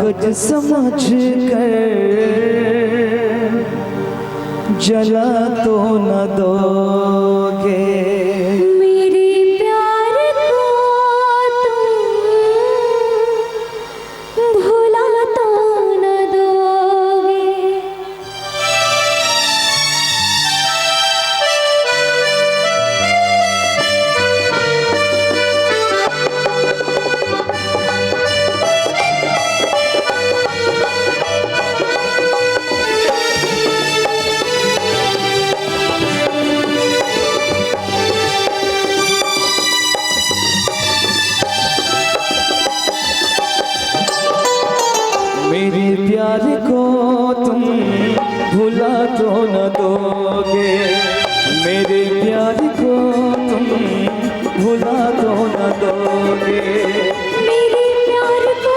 कागज समझ कर जला तो न दोगे। मेरे प्यार को तुम भुला तो न दोगे। मेरे प्यार को तुम भुला तो न दोगे। मेरे प्यार को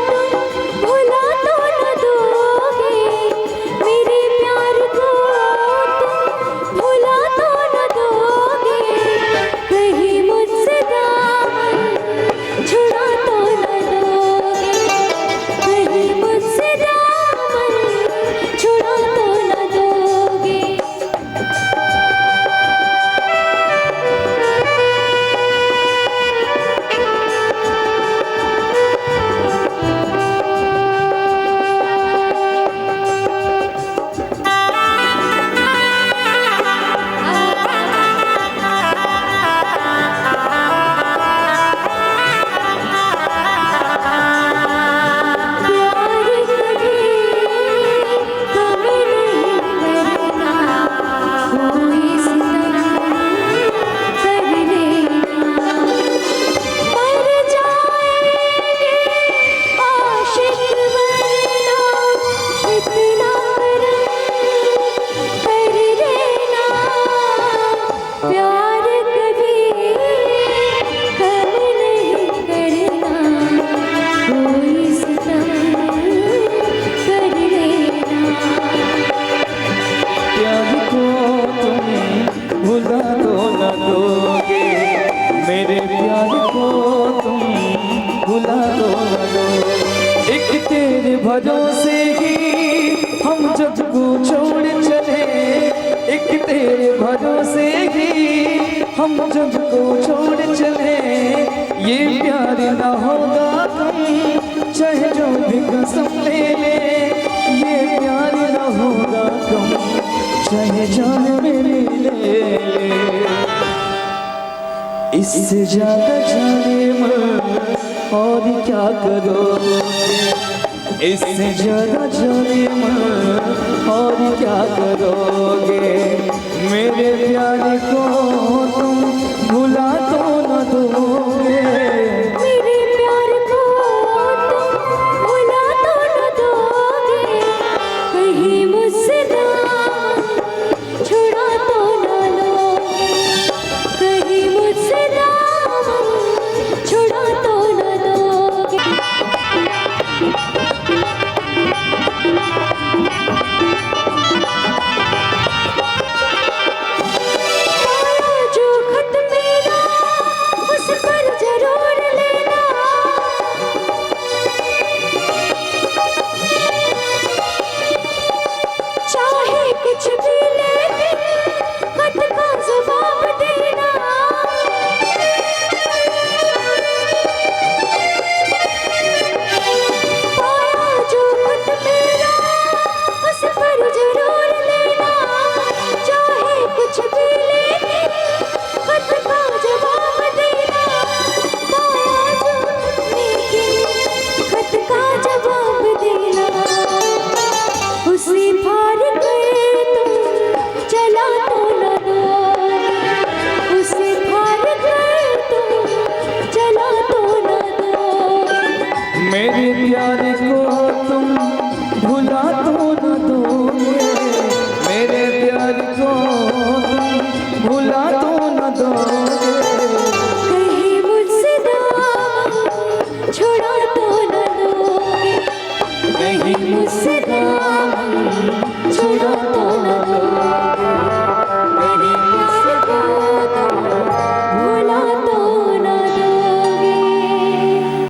तुम भुला तो न दोगे। मेरे प्यार को तुम भुला तो न दोगे। मेरे प्यार को तुम भुला तो न दोगे। कहीं मुझसे दामन छुड़ा तो न दोगे। कहीं मुझसे दामन छुड़ा तो न दोगे। भुला तो न दोगे। मेरे प्यार को तुम भुला तो न दोगे। एक तेरे भरोसे ही हम जग को छोड़ चले। एक तेरे भरोसे ही हम जग को छोड़ चले। ये प्यार न होगा तुम चाहे जो भी कसम ले ले। ये प्यार न होगा तुम चाहे जान मेरी ले ले। इससे ज्यादा जाने मन और क्या करोगे। इससे ज्यादा जाने मन और क्या करोगे। मेरे प्यार को